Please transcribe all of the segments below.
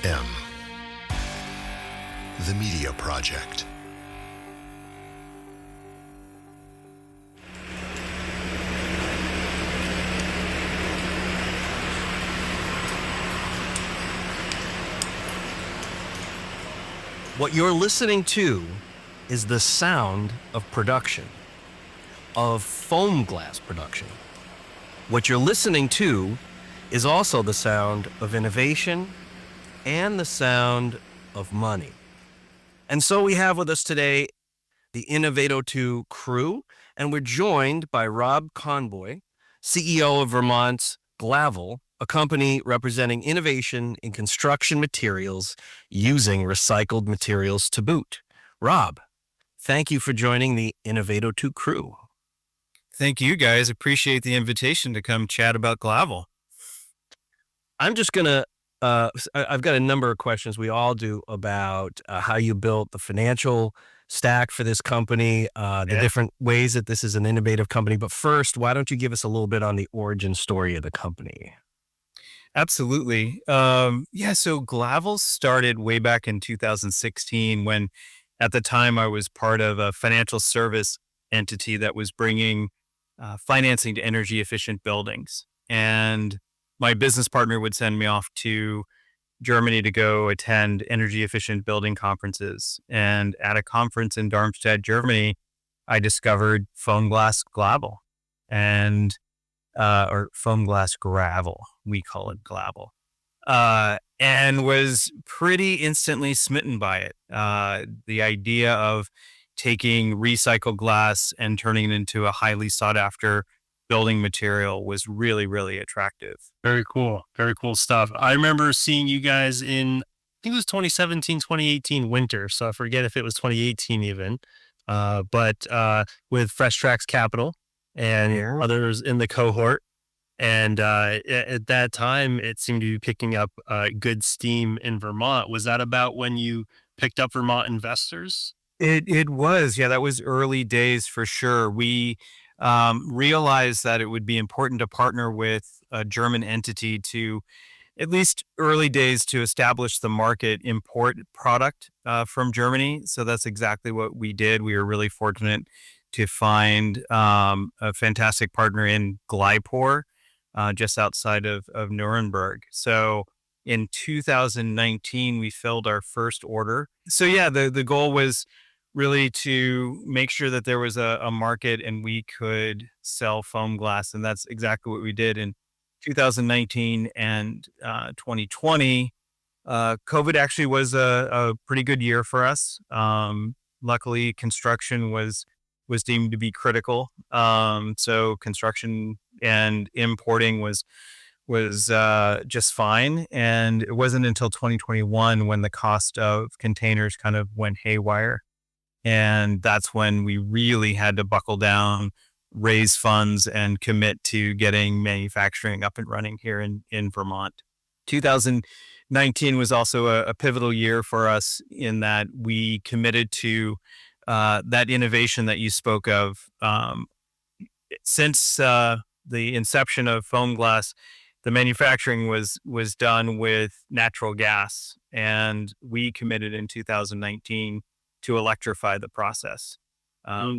M, the Media Project. What you're listening to is the sound of production, of foam glass production. What you're listening to is also the sound of innovation and the sound of money. And so we have with us today the Innova802 crew, and we're joined by Rob Conboy, CEO of Vermont's Glavel, a company representing innovation in construction materials using recycled materials to boot. Rob, thank you for joining the Innova802 crew. Thank you, guys. Appreciate the invitation to come chat about Glavel. I'm just going to, I've got a number of questions we all do about how you built the financial stack for this company, the different ways that this is an innovative company. But first, why don't you give us a little bit on the origin story of the company? Absolutely. So Glavel started way back in 2016 when at the time I was part of a financial service entity that was bringing financing to energy efficient buildings. And my business partner would send me off to Germany to go attend energy efficient building conferences. And at a conference in Darmstadt, Germany, I discovered foam glass Glavel or foam glass gravel. We call it Glavel. And was pretty instantly smitten by it. The idea of taking recycled glass and turning it into a highly sought after building material was really, really attractive. Very cool. Very cool stuff. I remember seeing you guys in, I think it was 2017, 2018 winter. So I forget if it was 2018 even, but with Fresh Tracks Capital and others in the cohort. And at that time, it seemed to be picking up good steam in Vermont. Was that about when you picked up Vermont investors? It was. Yeah, that was early days for sure. We realized that it would be important to partner with a German entity to, at least early days, to establish the market, import product from Germany. So that's exactly what we did. We were really fortunate to find a fantastic partner in Glypor, just outside of Nuremberg. So in 2019, we filled our first order. So yeah, the goal was really to make sure that there was a market and we could sell foam glass. And that's exactly what we did in 2019 and 2020. COVID actually was a pretty good year for us. Luckily, construction was deemed to be critical. So construction and importing was just fine. And it wasn't until 2021 when the cost of containers kind of went haywire. And that's when we really had to buckle down, raise funds, and commit to getting manufacturing up and running here in Vermont. 2019 was also a pivotal year for us in that we committed to that innovation that you spoke of. Since the inception of foam glass, the manufacturing was done with natural gas, and we committed in 2019 to electrify the process.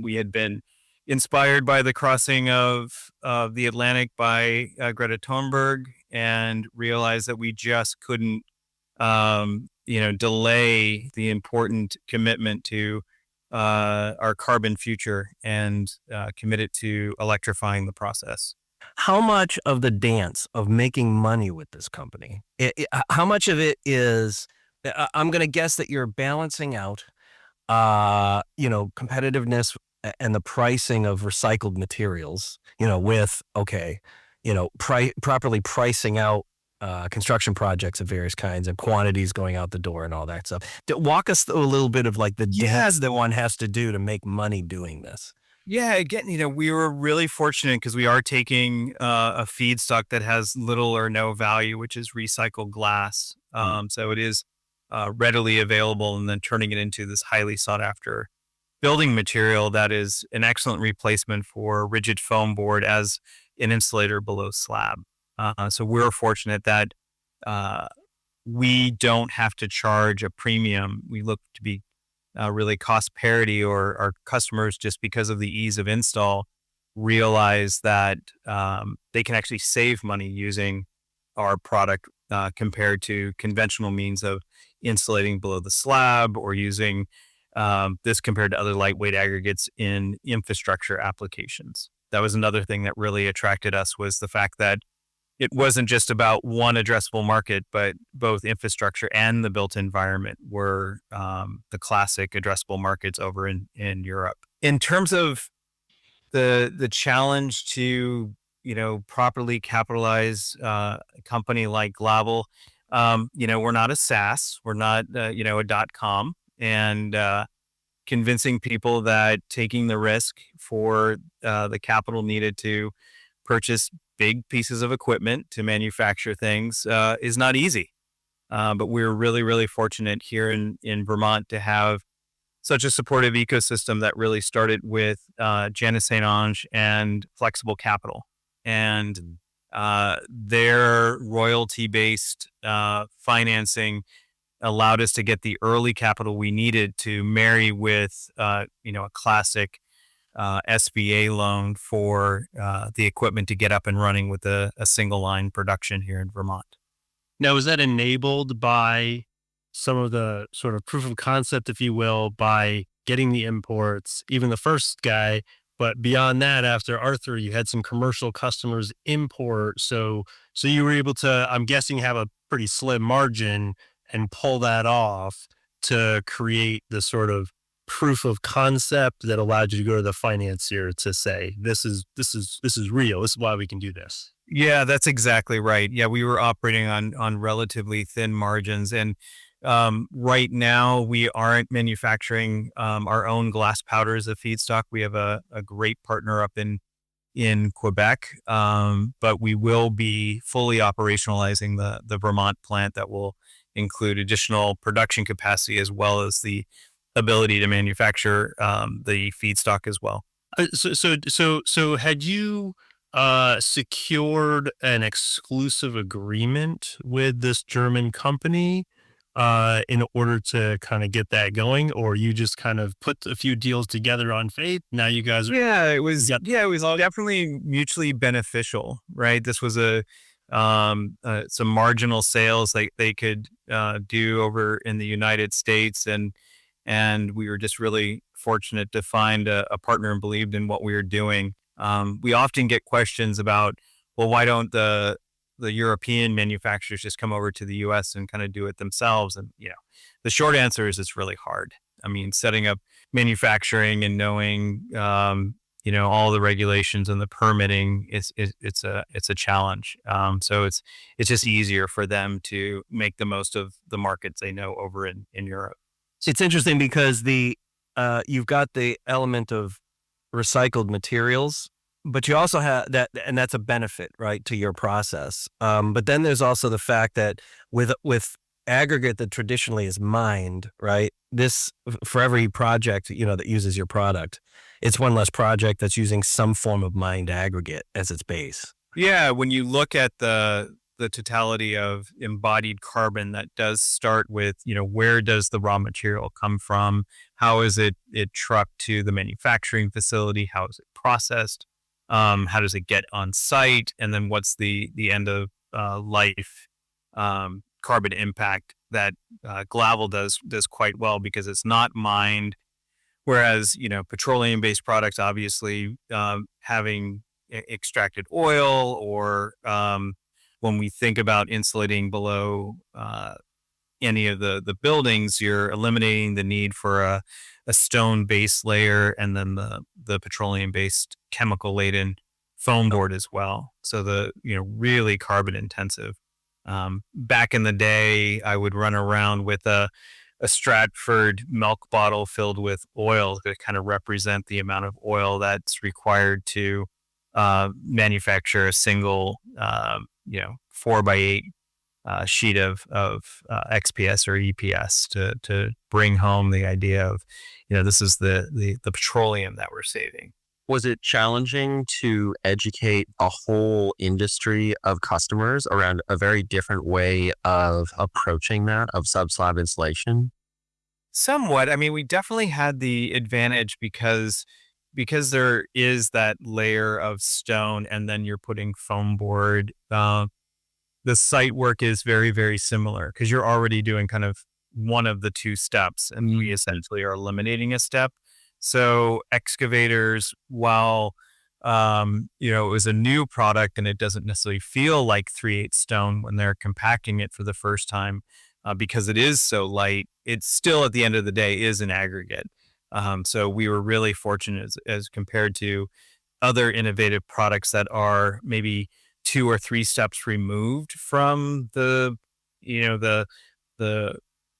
We had been inspired by the crossing of the Atlantic by Greta Thunberg, and realized that we just couldn't, delay the important commitment to our carbon future, and committed to electrifying the process. How much of the dance of making money with this company, how much of it is, I'm going to guess that you're balancing out competitiveness and the pricing of recycled materials, with, properly pricing out construction projects of various kinds and quantities going out the door and all that stuff. Walk us through a little bit of like the dance that one has to do to make money doing this. Yeah, again, we were really fortunate because we are taking a feedstock that has little or no value, which is recycled glass. So it is readily available, and then turning it into this highly sought after building material that is an excellent replacement for rigid foam board as an insulator below slab. So we're fortunate that we don't have to charge a premium. We look to be really cost parity, or our customers, just because of the ease of install, realize that they can actually save money using our product compared to conventional means of insulating below the slab, or using this compared to other lightweight aggregates in infrastructure applications. That was another thing that really attracted us, was the fact that it wasn't just about one addressable market, but both infrastructure and the built environment were the classic addressable markets over in Europe. In terms of the challenge to, properly capitalize a company like Glavel, we're not a SaaS, we're not a .com, and convincing people that taking the risk for the capital needed to purchase big pieces of equipment to manufacture things is not easy. But we're really, really fortunate here in Vermont to have such a supportive ecosystem that really started with Janus St. Ange and Flexible Capital. And their royalty-based financing allowed us to get the early capital we needed to marry with, a classic SBA loan for the equipment to get up and running with a single line production here in Vermont. Now, is that enabled by some of the sort of proof of concept, if you will, by getting the imports, even the first guy? But beyond that, after Arthur, you had some commercial customers import. So you were able to, I'm guessing, have a pretty slim margin and pull that off to create the sort of proof of concept that allowed you to go to the financier to say, this is real. This is why we can do this. Yeah, that's exactly right. Yeah, we were operating on relatively thin margins, and right now we aren't manufacturing our own glass powder as a feedstock. We have a great partner up in Quebec, but we will be fully operationalizing the Vermont plant that will include additional production capacity as well as the ability to manufacture the feedstock as well. So had you secured an exclusive agreement with this German company in order to kind of get that going, or you just kind of put a few deals together on faith? Now you guys it was all definitely mutually beneficial, right? This was some marginal sales that they could do over in the United States, and we were just really fortunate to find a partner and believed in what we were doing. We often get questions about, well, why don't the European manufacturers just come over to the US and kind of do it themselves? And, the short answer is it's really hard. I mean, setting up manufacturing and knowing, all the regulations and the permitting, it's a challenge. So it's just easier for them to make the most of the markets they know over in Europe. It's interesting because you've got the element of recycled materials, but you also have that, and that's a benefit, right, to your process. But then there's also the fact that with aggregate that traditionally is mined, right, this, for every project, that uses your product, it's one less project that's using some form of mined aggregate as its base. Yeah, when you look at the totality of embodied carbon, that does start with, where does the raw material come from? How is it trucked to the manufacturing facility? How is it processed? How does it get on site? And then what's the end of life carbon impact that Glavel does quite well, because it's not mined. Whereas, petroleum-based products, obviously, having extracted oil, or when we think about insulating below any of the buildings, you're eliminating the need for a stone base layer and then the petroleum-based chemical-laden foam board as well. So really carbon intensive. Back in the day, I would run around with a Stratford milk bottle filled with oil to kind of represent the amount of oil that's required to manufacture a single 4x8 sheet of XPS or EPS to bring home the idea of, this is the petroleum that we're saving. Was it challenging to educate a whole industry of customers around a very different way of approaching that, of sub-slab installation? Somewhat. I mean, we definitely had the advantage because there is that layer of stone and then you're putting foam board. The site work is very, very similar because you're already doing kind of one of the two steps, and we essentially are eliminating a step. So excavators, while it was a new product and it doesn't necessarily feel like 3/8 stone when they're compacting it for the first time, because it is so light, it still at the end of the day is an aggregate. So we were really fortunate as compared to other innovative products that are maybe 2 or 3 steps removed from the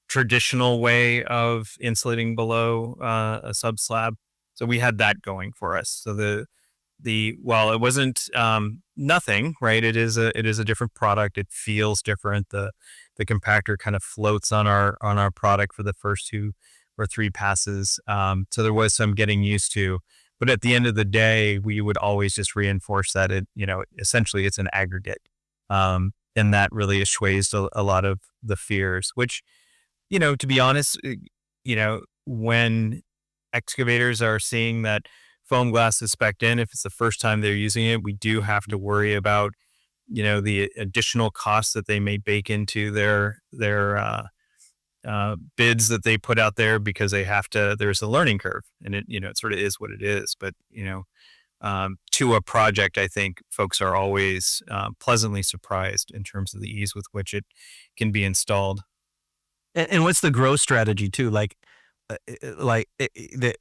traditional way of insulating below a sub slab. So we had that going for us. So while it wasn't nothing, right? It is a different product. It feels different. The compactor kind of floats on our product for the first 2 or 3 passes. So there was some getting used to. But at the end of the day, we would always just reinforce that essentially it's an aggregate. And that really assuaged a lot of the fears, which, to be honest, when excavators are seeing that foam glass is spec'd in, if it's the first time they're using it, we do have to worry about, the additional costs that they may bake into their bids that they put out there because there's a learning curve and it sort of is what it is. But, to a project, I think folks are always pleasantly surprised in terms of the ease with which it can be installed. And what's the growth strategy too?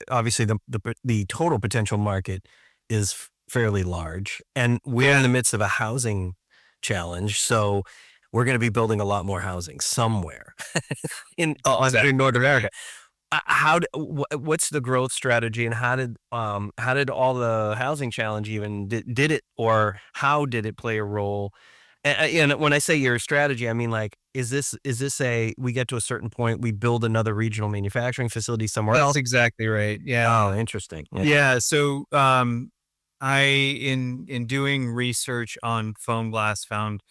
Obviously the total potential market is fairly large, and we're in the midst of a housing challenge. So we're going to be building a lot more housing somewhere in North America. What's the growth strategy, and how did all the housing challenge even did it, or how did it play a role? And when I say your strategy, I mean, like, is this we get to a certain point, we build another regional manufacturing facility somewhere else? That's exactly right. Yeah. Oh, interesting. Yeah. So, I, in doing research on foam glass, found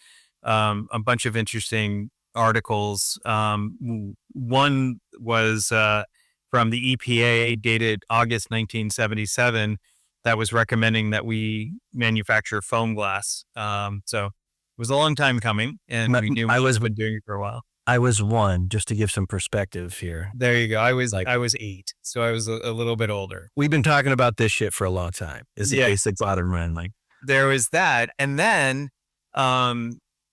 a bunch of interesting articles. One was from the EPA, dated August 1977, that was recommending that we manufacture foam glass. So it was a long time coming, and we knew we've been doing it for a while. I was one, just to give some perspective here. There you go. I was 8, so I was a little bit older. We've been talking about this shit for a long time. Is the basic bottom line. Like, there was that, and then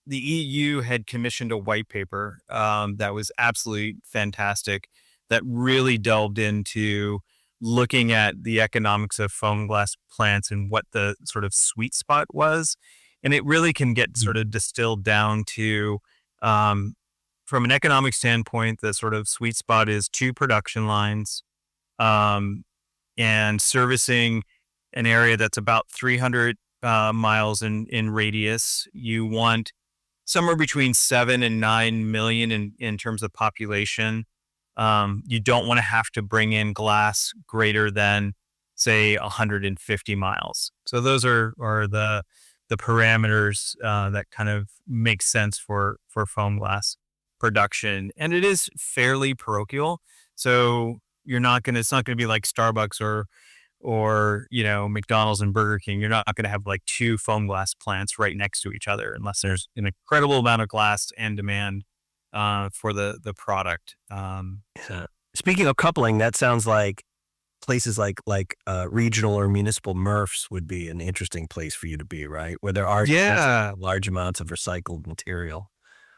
the EU had commissioned a white paper that was absolutely fantastic, that really delved into looking at the economics of foam glass plants and what the sort of sweet spot was. And it really can get sort of distilled down to, from an economic standpoint, the sort of sweet spot is 2 production lines, and servicing an area that's about 300 miles in radius. You want somewhere between 7 and 9 million in terms of population. You don't want to have to bring in glass greater than, say, 150 miles. So those are the parameters that kind of make sense for foam glass production. And it is fairly parochial. So it's not gonna be like Starbucks or McDonald's and Burger King. You're not going to have like 2 foam glass plants right next to each other unless there's an incredible amount of glass and demand for the product. Speaking of coupling, that sounds like places like regional or municipal MRFs would be an interesting place for you to be, right? Where there are large amounts of recycled material.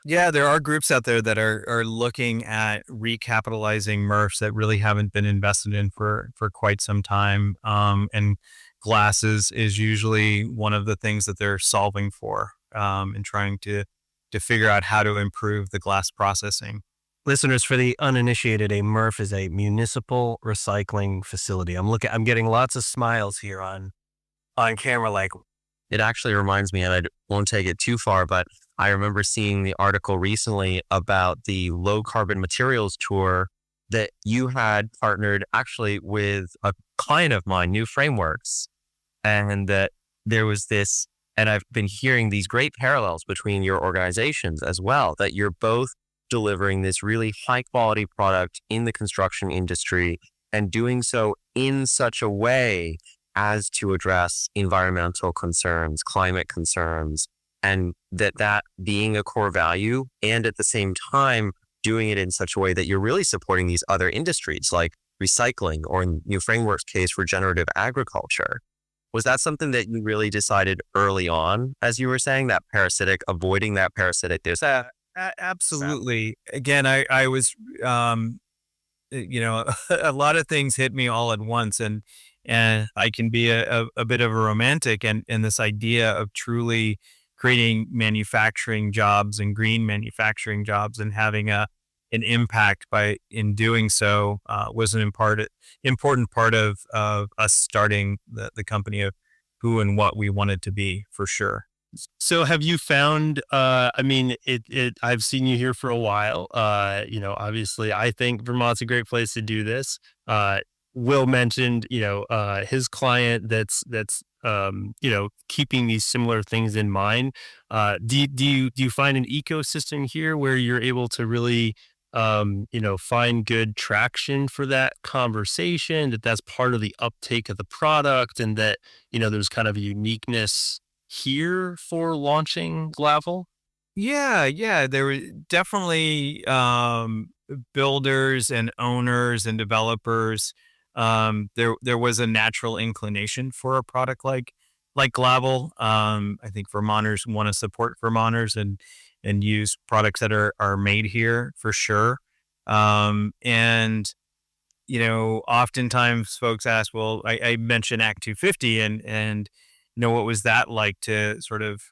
Yeah, there are groups out there that are looking at recapitalizing MRFs that really haven't been invested in for quite some time. And glass is usually one of the things that they're solving for, and trying to figure out how to improve the glass processing. Listeners, for the uninitiated, a MRF is a municipal recycling facility. I'm getting lots of smiles here on camera. Like, It actually reminds me, and I won't take it too far, but I remember seeing the article recently about the low carbon materials tour that you had partnered actually with a client of mine, New Frameworks. and that there was this, and I've been hearing these great parallels between your organizations as well, that you're both delivering this really high quality product in the construction industry and doing so in such a way as to address environmental concerns, climate concerns, and that being a core value, and at the same time doing it in such a way that you're really supporting these other industries like recycling, or in New Framework's case, regenerative agriculture. Was that something that you really decided early on, as you were saying, that parasitic, avoiding that parasitic Absolutely. Again, I was, a lot of things hit me all at once, and I can be a bit of a romantic, and this idea of truly creating manufacturing jobs and green manufacturing jobs and having an impact by in doing so was an important part of us starting the company, of who and what we wanted to be, for sure. So have you found, I mean, I've seen you here for a while. Obviously I think Vermont's a great place to do this. Will mentioned, his client that's keeping these similar things in mind. Do you find an ecosystem here where you're able to really, find good traction for that conversation, that's part of the uptake of the product, and that, there's kind of a uniqueness here for launching Glavel? Yeah, there were definitely builders and owners and developers. There was a natural inclination for a product like Glavel. I think Vermonters want to support Vermonters and use products that are made here, for sure. And oftentimes folks ask, well, I mentioned Act 250, and what was that like to sort of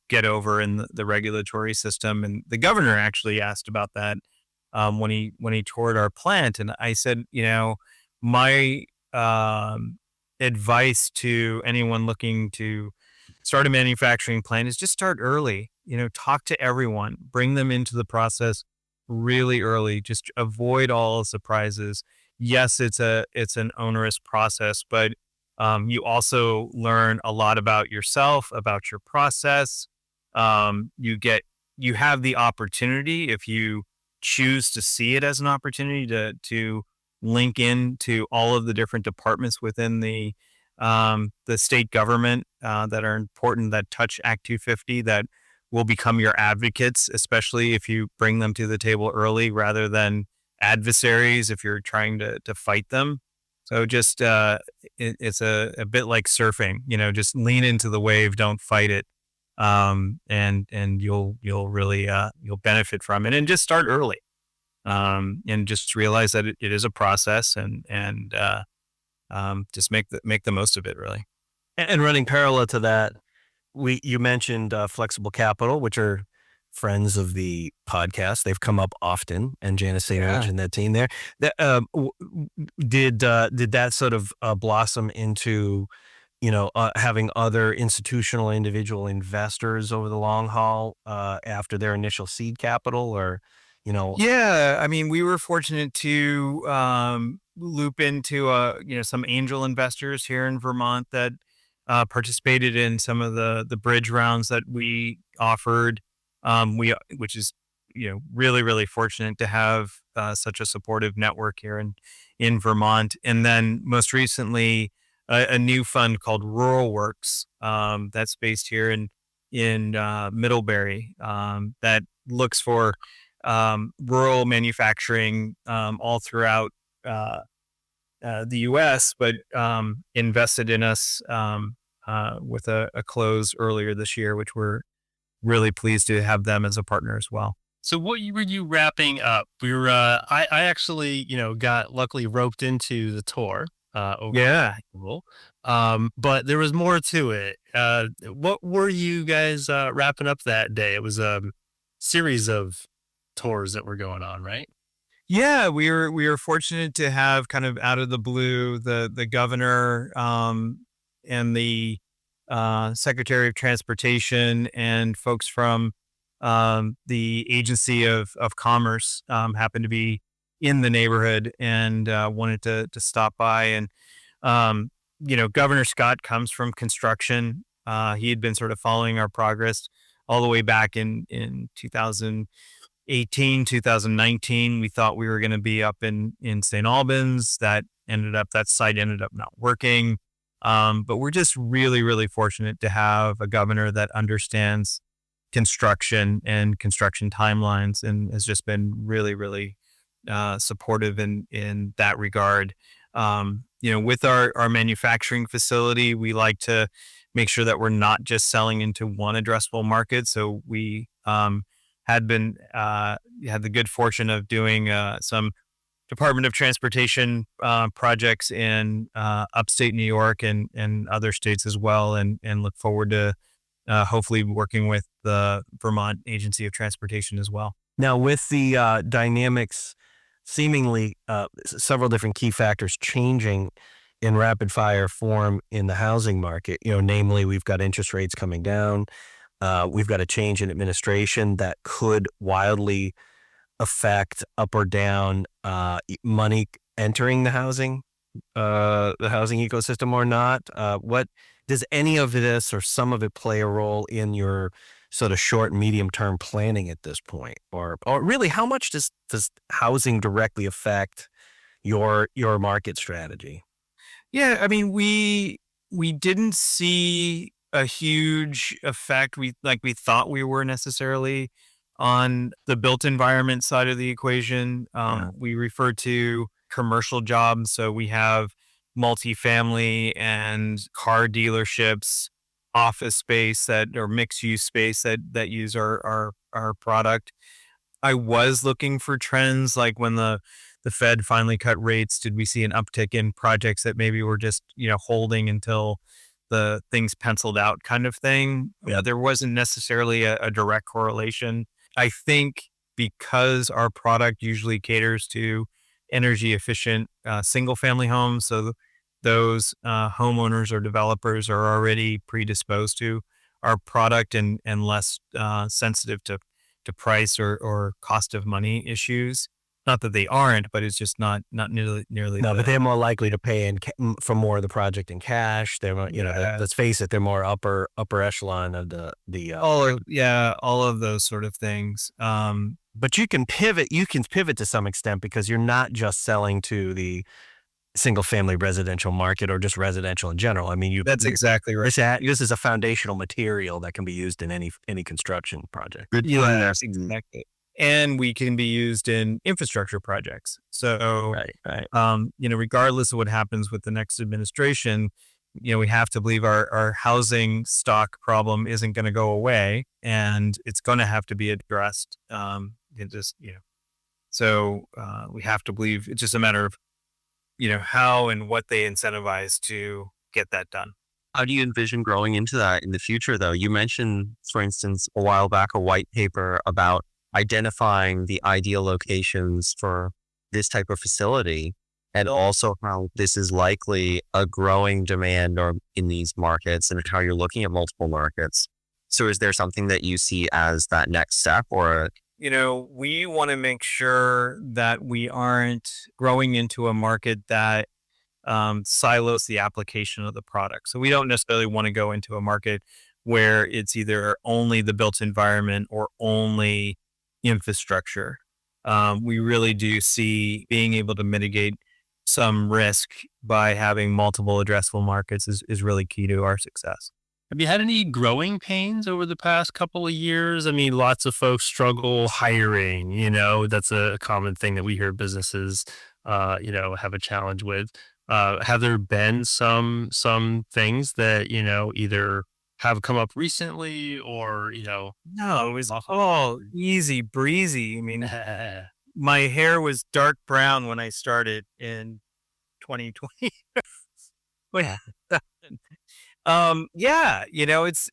get over in the regulatory system? And the governor actually asked about that when he toured our plant, and I said, my advice to anyone looking to start a manufacturing plant is just start early. Talk to everyone, bring them into the process really early. Just avoid all surprises. Yes, it's an onerous process, but you also learn a lot about yourself, about your process. You have the opportunity, if you choose to see it as an opportunity, to link into all of the different departments within the state government that are important, that touch Act 250, that will become your advocates, especially if you bring them to the table early rather than adversaries if you're trying to fight them. So just it's a bit like surfing, just lean into the wave, don't fight it, and you'll really you'll benefit from it, and just start early, and just realize that it is a process, and just make the most of it, really. And running parallel to that, you mentioned Flexible Capital, which are friends of the podcast. They've come up often, and Janice Sainridge and that team there. That did that sort of blossom into having other institutional individual investors over the long haul after their initial seed capital, or Yeah, I mean, we were fortunate to loop into some angel investors here in Vermont that participated in some of the bridge rounds that we offered. Which is really, really fortunate to have such a supportive network here in Vermont. And then most recently, a new fund called Rural Works, that's based here in Middlebury, that looks for rural manufacturing all throughout the U.S., but invested in us with a close earlier this year, which we're really pleased to have them as a partner as well. So what were you wrapping up? We were, I actually, got luckily roped into the tour. Yeah. But there was more to it. What were you guys wrapping up that day? It was a series of tours that were going on, right? Yeah, we were fortunate to have, kind of out of the blue, the governor and the Secretary of Transportation and folks from the Agency of Commerce happened to be in the neighborhood and wanted to stop by, and Governor Scott comes from construction. He had been sort of following our progress all the way back in 2018, 2019. We thought we were going to be up in St. Albans. That site ended up not working. But we're just really, really fortunate to have a governor that understands construction and construction timelines and has just been really, really supportive in that regard. With our manufacturing facility, we like to make sure that we're not just selling into one addressable market. So we had the good fortune of doing some Department of Transportation projects in upstate New York and other states as well, and look forward to hopefully working with the Vermont Agency of Transportation as well. Now, with the dynamics, seemingly several different key factors changing in rapid fire form in the housing market, namely we've got interest rates coming down. We've got a change in administration that could wildly affect up or down money entering the housing ecosystem or not. What does any of this or some of it play a role in your sort of short and medium term planning at this point, or really how much does housing directly affect your market strategy? Yeah, I mean, we didn't see a huge effect we thought we were necessarily on the built environment side of the equation. We refer to commercial jobs, so we have multifamily and car dealerships, office space or mixed use space that use our product. I was looking for trends like when the Fed finally cut rates, did we see an uptick in projects that maybe were just, holding until the things penciled out kind of thing? Yeah, there wasn't necessarily a direct correlation. I think because our product usually caters to energy efficient single family homes, so those homeowners or developers are already predisposed to our product and less sensitive to price or cost of money issues. Not that they aren't, but it's just not nearly. No, but they're more likely to pay for more of the project in cash. They're more, let's face it, they're more upper echelon of the all of those sort of things. But you can pivot to some extent because you're not just selling to the single family residential market or just residential in general. I mean, that's exactly right. This is a foundational material that can be used in any construction project. Exactly. And we can be used in infrastructure projects. So, right. Regardless of what happens with the next administration, we have to believe our housing stock problem isn't going to go away, and it's going to have to be addressed. So we have to believe it's just a matter of, how and what they incentivize to get that done. How do you envision growing into that in the future, though? You mentioned, for instance, a while back, a white paper about identifying the ideal locations for this type of facility, and also how this is likely a growing demand or in these markets and how you're looking at multiple markets. So is there something that you see as that next step, or? We want to make sure that we aren't growing into a market that silos the application of the product. So we don't necessarily want to go into a market where it's either only the built environment or only infrastructure. We really do see being able to mitigate some risk by having multiple addressable markets is really key to our success. Have you had any growing pains over the past couple of years? I mean, lots of folks struggle hiring, that's a common thing that we hear businesses, have a challenge with. Have there been some things that, either have come up recently or, No, it was all easy breezy. I mean, my hair was dark brown when I started in 2020.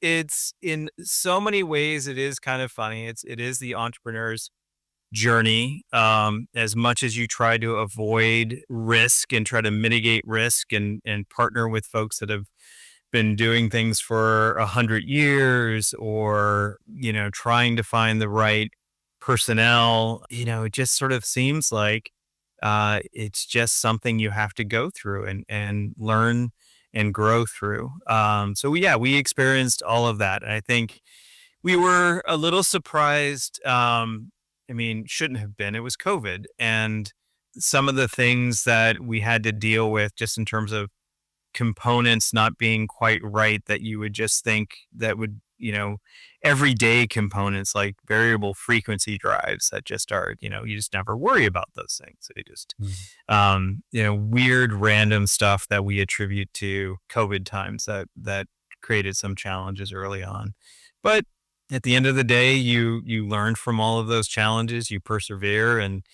It's in so many ways, it is kind of funny. It is the entrepreneur's journey. As much as you try to avoid risk and try to mitigate risk and partner with folks that have been doing things for 100 years or, trying to find the right personnel, it just sort of seems like it's just something you have to go through and learn and grow through. We experienced all of that. And I think we were a little surprised. Shouldn't have been. It was COVID. And some of the things that we had to deal with just in terms of components not being quite right that you would just think that would, everyday components like variable frequency drives that just are, you just never worry about those things. They just, weird random stuff that we attribute to COVID times that created some challenges early on. But at the end of the day, you learn from all of those challenges, you persevere, and,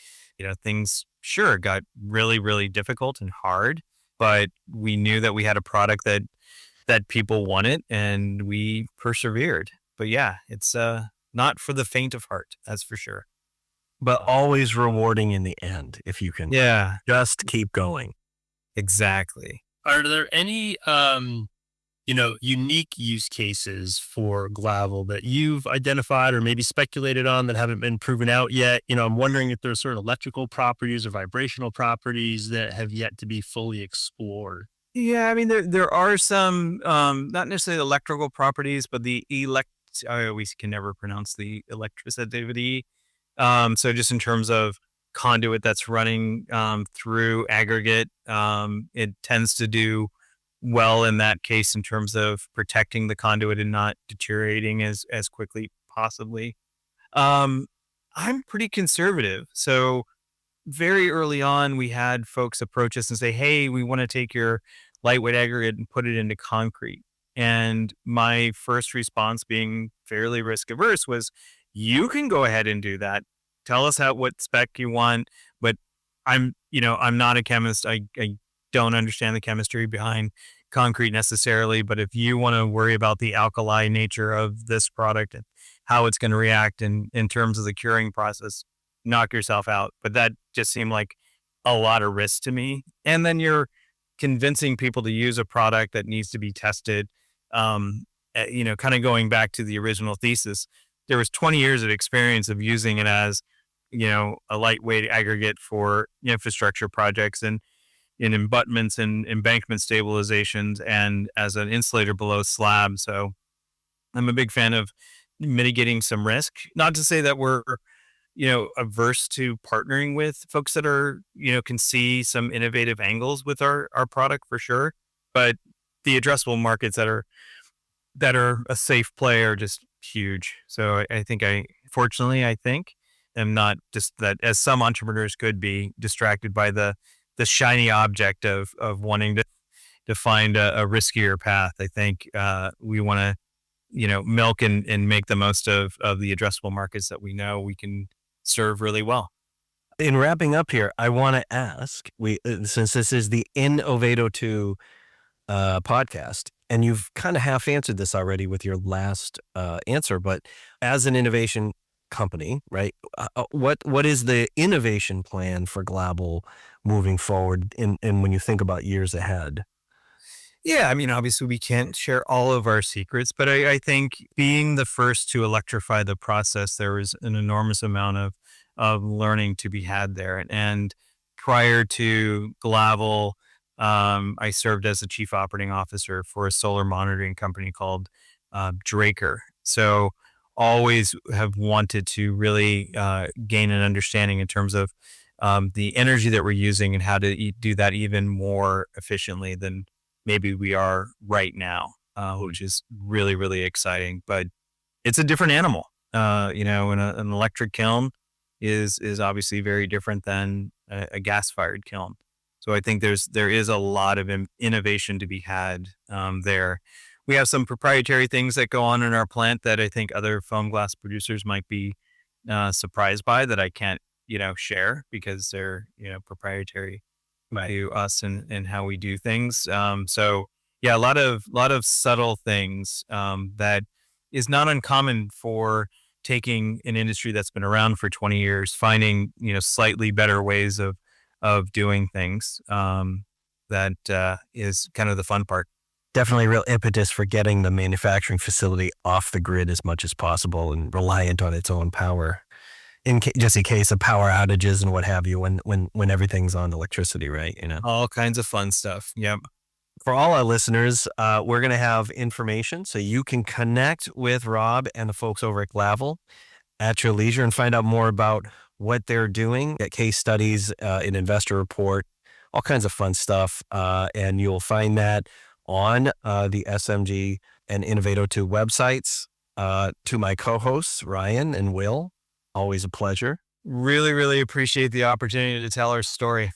things sure got really, really difficult and hard, but we knew that we had a product that people wanted, and we persevered. But yeah, it's not for the faint of heart, that's for sure. But always rewarding in the end if you can just keep going. Exactly. Are there any unique use cases for Glavel that you've identified or maybe speculated on that haven't been proven out yet? I'm wondering if there's certain electrical properties or vibrational properties that have yet to be fully explored. Yeah, there are some, not necessarily electrical properties, but I always can never pronounce the electricity. So just in terms of conduit that's running through aggregate, it tends to do well in that case in terms of protecting the conduit and not deteriorating as quickly possibly. I'm pretty conservative. So very early on, we had folks approach us and say, hey, we want to take your lightweight aggregate and put it into concrete. And my first response, being fairly risk averse, was, you can go ahead and do that. Tell us what spec you want. But I'm not a chemist. I don't understand the chemistry behind concrete necessarily. But if you want to worry about the alkali nature of this product and how it's going to react in terms of the curing process, knock yourself out. But that just seemed like a lot of risk to me. And then you're convincing people to use a product that needs to be tested. Kind of going back to the original thesis, there was 20 years of experience of using it as, a lightweight aggregate for infrastructure projects and in abutments and embankment stabilizations and as an insulator below slab. So I'm a big fan of mitigating some risk. Not to say that we're, averse to partnering with folks that are, can see some innovative angles with our product for sure. But the addressable markets that are a safe play are just huge. So I think fortunately, am not just that, as some entrepreneurs could be, distracted by the shiny object of wanting to find a riskier path. I think we want to, milk and make the most of the addressable markets that we know we can serve really well. In wrapping up here, I want to ask, since this is the Innova802 podcast, and you've kind of half answered this already with your last answer, but as an innovation company, right? What is the innovation plan for Glavel moving forward? And when you think about years ahead? Yeah, obviously we can't share all of our secrets, but I think being the first to electrify the process, there was an enormous amount of learning to be had there. And prior to Glavel, I served as the chief operating officer for a solar monitoring company called Draker. So always have wanted to really gain an understanding in terms of the energy that we're using and how to do that even more efficiently than maybe we are right now, which is really, really exciting. But it's a different animal. An electric kiln is obviously very different than a gas-fired kiln. So I think there is a lot of innovation to be had there. We have some proprietary things that go on in our plant that I think other foam glass producers might be surprised by, that I can't, share because they're, proprietary to us and how we do things. So yeah, a lot of subtle things that is not uncommon for taking an industry that's been around for 20 years, finding, slightly better ways of doing things. That is kind of the fun part. Definitely real impetus for getting the manufacturing facility off the grid as much as possible and reliant on its own power, just in case of power outages and what have you, when everything's on electricity, right? All kinds of fun stuff. Yep. for all our listeners, we're going to have information so you can connect with Rob and the folks over at Glavel at your leisure and find out more about what they're doing, get case studies, an investor report, all kinds of fun stuff. And you'll find that on the SMG and Innova802 websites. To my co-hosts, Ryan and Will, always a pleasure. Really, really appreciate the opportunity to tell our story.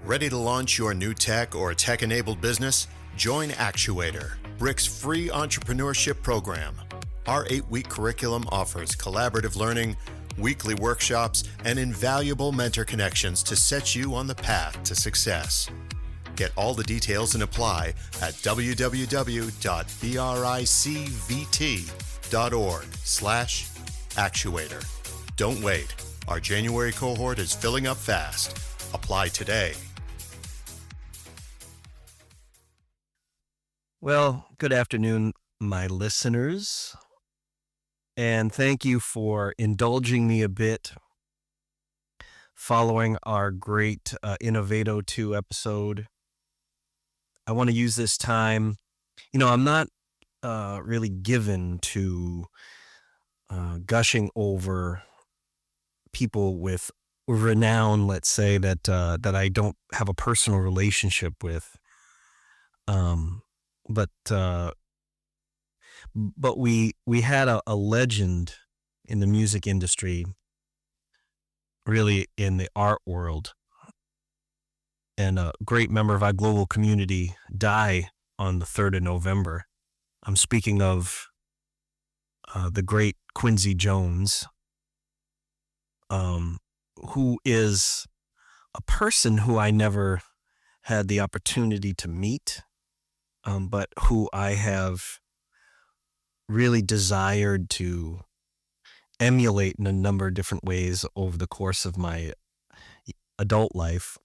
Ready to launch your new tech or tech-enabled business? Join Actuator, BRIC's free entrepreneurship program. Our 8-week curriculum offers collaborative learning, weekly workshops, and invaluable mentor connections to set you on the path to success. Get all the details and apply at www.bricvt.org/actuator. Don't wait. Our January cohort is filling up fast. Apply today. Well, good afternoon, my listeners, and thank you for indulging me a bit following our great Innova802 episode. I want to use this time, I'm not really given to gushing over people with renown, let's say, that I don't have a personal relationship with. But we had a legend in the music industry, really in the art world, and a great member of our global community die on the 3rd of November. I'm speaking of the great Quincy Jones, who is a person who I never had the opportunity to meet, but who I have really desired to emulate in a number of different ways over the course of my adult life,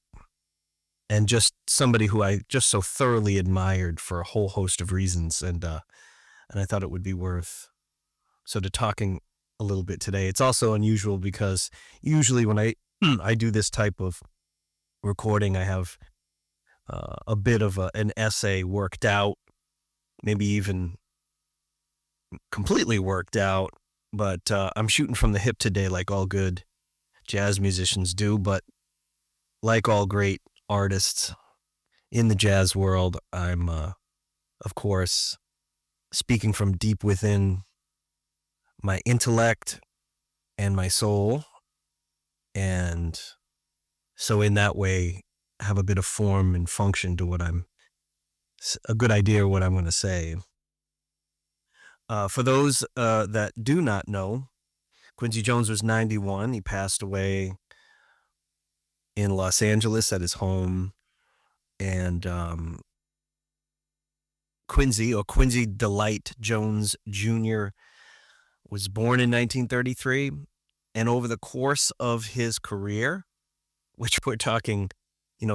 and just somebody who I just so thoroughly admired for a whole host of reasons, and I thought it would be worth sort of talking a little bit today. It's also unusual because usually when I do this type of recording, I have a bit of an essay worked out, maybe even completely worked out, but I'm shooting from the hip today like all good jazz musicians do. But like all great artists in the jazz world, I'm, of course, speaking from deep within my intellect and my soul, and so in that way have a bit of form and function to a good idea of what I'm going to say. For those that do not know, Quincy Jones was 91. He passed away in Los Angeles at his home, and Quincy Delight Jones Jr. was born in 1933, and over the course of his career, which we're talking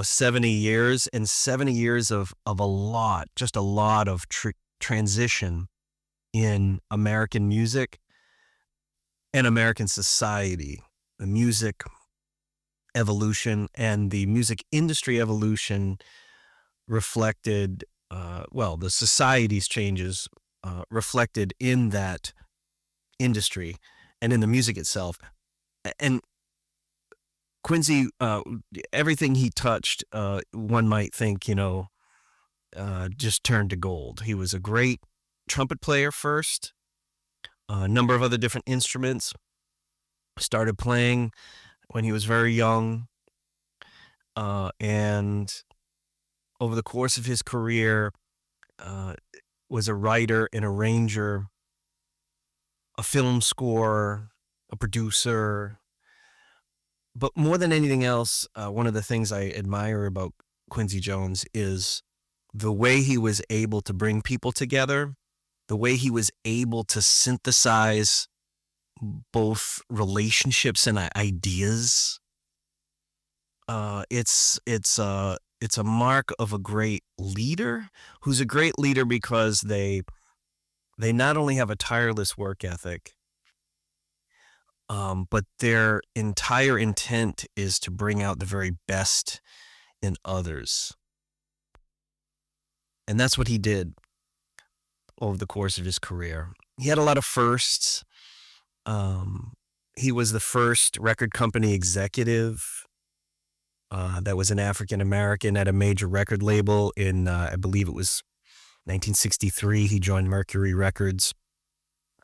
70 years, and 70 years of a lot of transition in American music and American society, the music evolution and the music industry evolution reflected, the society's changes reflected in that industry and in the music itself. And Quincy, everything he touched, one might think, just turned to gold. He was a great trumpet player first, a number of other different instruments, started playing when he was very young, and over the course of his career, was a writer, an arranger, a film scorer, a producer. But more than anything else, one of the things I admire about Quincy Jones is the way he was able to bring people together, the way he was able to synthesize both relationships and ideas. It's a mark of a great leader who's a great leader because they not only have a tireless work ethic, but their entire intent is to bring out the very best in others. And that's what he did over the course of his career. He had a lot of firsts. He was the first record company executive that was an African American at a major record label in, I believe it was 1963. He joined Mercury Records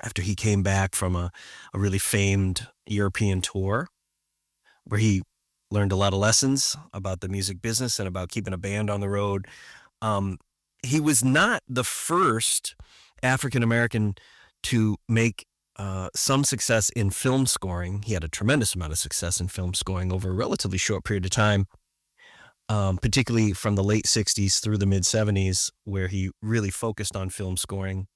after he came back from a really famed European tour where he learned a lot of lessons about the music business and about keeping a band on the road. He was not the first African American to make some success in film scoring. He had a tremendous amount of success in film scoring over a relatively short period of time, particularly from the late 60s through the mid 70s, where he really focused on film scoring.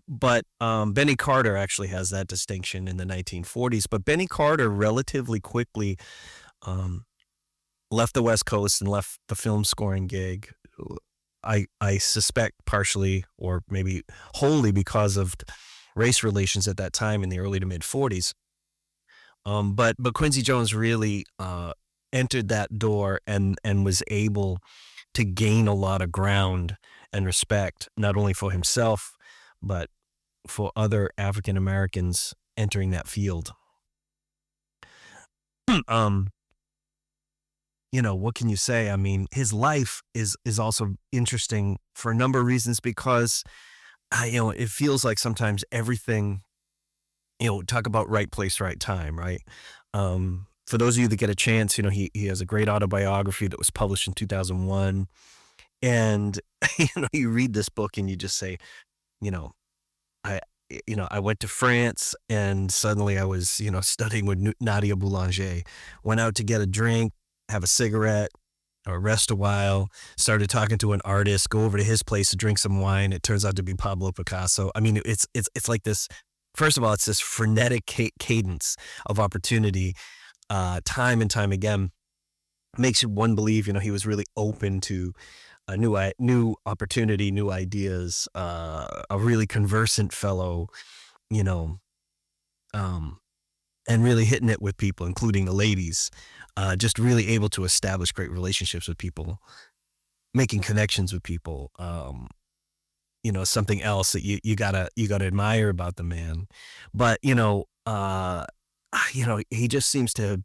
But Benny Carter actually has that distinction in the 1940s. But Benny Carter relatively quickly left the West Coast and left the film scoring gig. I suspect partially or maybe wholly because of race relations at that time in the early to mid 40s. But Quincy Jones really entered that door and was able to gain a lot of ground and respect, not only for himself, but for other African Americans entering that field. What can you say? I mean, his life is also interesting for a number of reasons because, it feels like sometimes everything, talk about right place, right time, right? For those of you that get a chance, he has a great autobiography that was published in 2001. And, you read this book and you just say, I went to France and suddenly I was, studying with Nadia Boulanger, went out to get a drink, have a cigarette, or rest a while, started talking to an artist, go over to his place to drink some wine. It turns out to be Pablo Picasso. I mean, it's like this, first of all, it's this frenetic cadence of opportunity, time and time again, makes one believe, he was really open to a new opportunity, new ideas, a really conversant fellow, and really hitting it with people, including the ladies, just really able to establish great relationships with people, making connections with people, something else that you gotta admire about the man. But, he just seems to have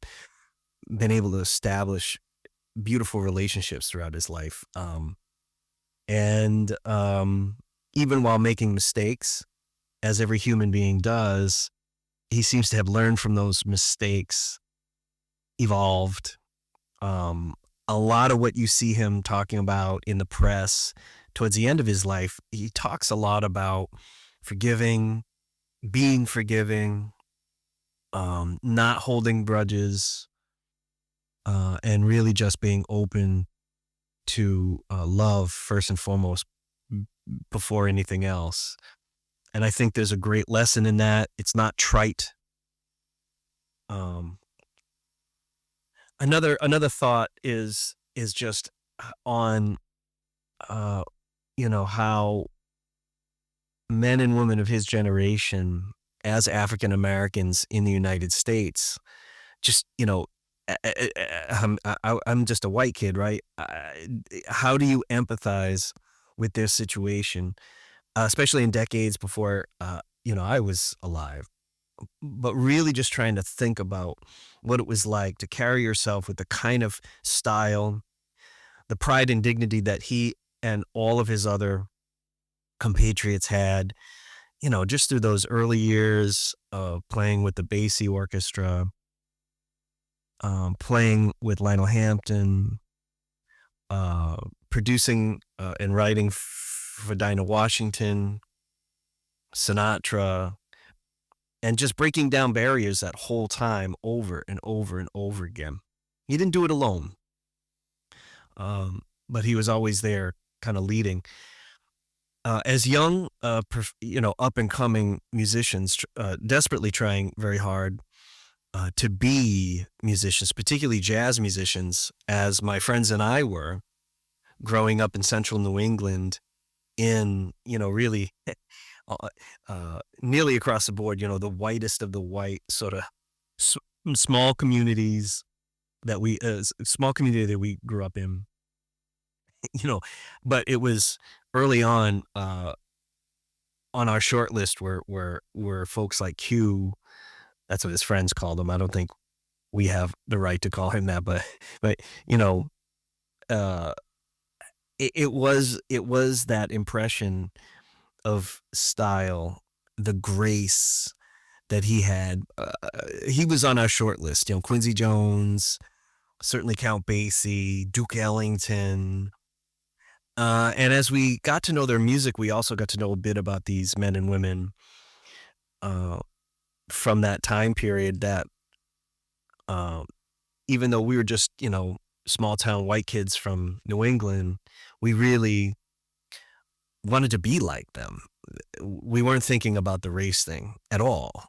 been able to establish beautiful relationships throughout his life. And even while making mistakes, as every human being does, he seems to have learned from those mistakes, evolved. A lot of what you see him talking about in the press towards the end of his life, he talks a lot about forgiving, being forgiving, not holding grudges, and really just being open to love first and foremost before anything else. And I think there's a great lesson in that. It's not trite. Another thought is just on how men and women of his generation as African Americans in the United States, just I'm just a white kid, right? How do you empathize with their situation, especially in decades before I was alive? But really just trying to think about what it was like to carry yourself with the kind of style, the pride and dignity that he and all of his other compatriots had, just through those early years of playing with the Basie Orchestra, playing with Lionel Hampton, producing and writing for Dinah Washington, Sinatra, and just breaking down barriers that whole time over and over and over again. He didn't do it alone, but he was always there kind of leading. as young, up and coming musicians, desperately trying very hard to be musicians, particularly jazz musicians, as my friends and I were growing up in central New England, in really nearly across the board, the whitest of the white, sort of s- small communities small community that we grew up in, but it was early on our short list were folks like Q. That's what his friends called him. I don't think we have the right to call him that, but uh, it was that impression of style, the grace that he had. He was on our short list. Quincy Jones, certainly Count Basie, Duke Ellington. And as we got to know their music, we also got to know a bit about these men and women from that time period that, even though we were just, small town white kids from New England, we really wanted to be like them. We weren't thinking about the race thing at all.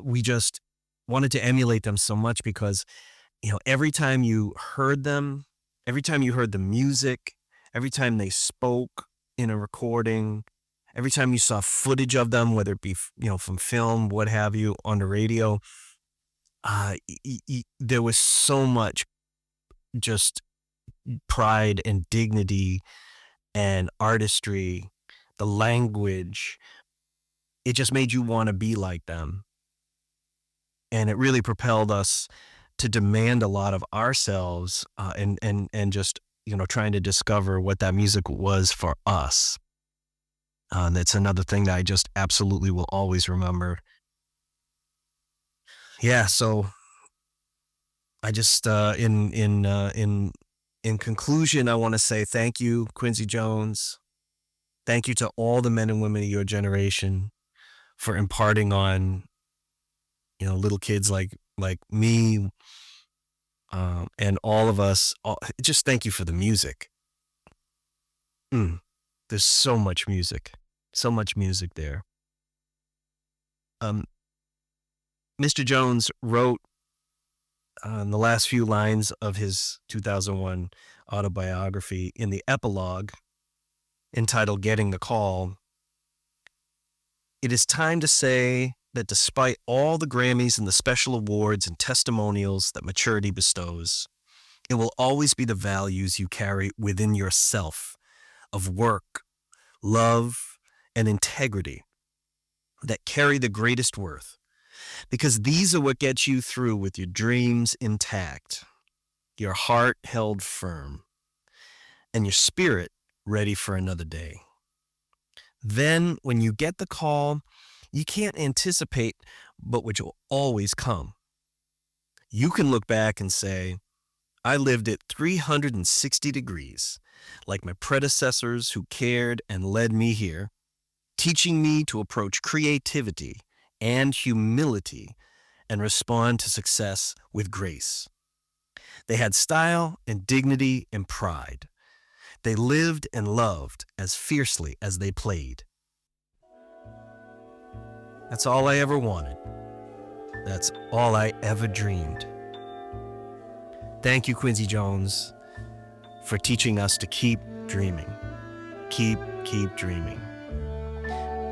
We just wanted to emulate them so much because, every time you heard them, every time you heard the music, every time they spoke in a recording, every time you saw footage of them, whether it be, from film, what have you, on the radio, there was so much just pride and dignity and artistry, the language. It just made you want to be like them. And it really propelled us to demand a lot of ourselves, and just, trying to discover what that music was for us. That's another thing that I just absolutely will always remember. Yeah, so I just in conclusion, I want to say thank you, Quincy Jones. Thank you to all the men and women of your generation for imparting on, little kids like me, and all of us. Just thank you for the music. There's so much music there. Mr. Jones wrote the last few lines of his 2001 autobiography in the epilogue, entitled Getting the Call. It is time to say that despite all the Grammys and the special awards and testimonials that maturity bestows, it will always be the values you carry within yourself of work, love, and integrity that carry the greatest worth, because these are what gets you through with your dreams intact, your heart held firm, and your spirit ready for another day. Then, when you get the call, you can't anticipate but which will always come. You can look back and say, I lived at 360 degrees, like my predecessors who cared and led me here, teaching me to approach creativity and humility and respond to success with grace. They had style and dignity and pride. They lived and loved as fiercely as they played. That's all I ever wanted. That's all I ever dreamed. Thank you, Quincy Jones, for teaching us to keep dreaming. Keep dreaming.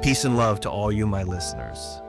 Peace and love to all you, my listeners.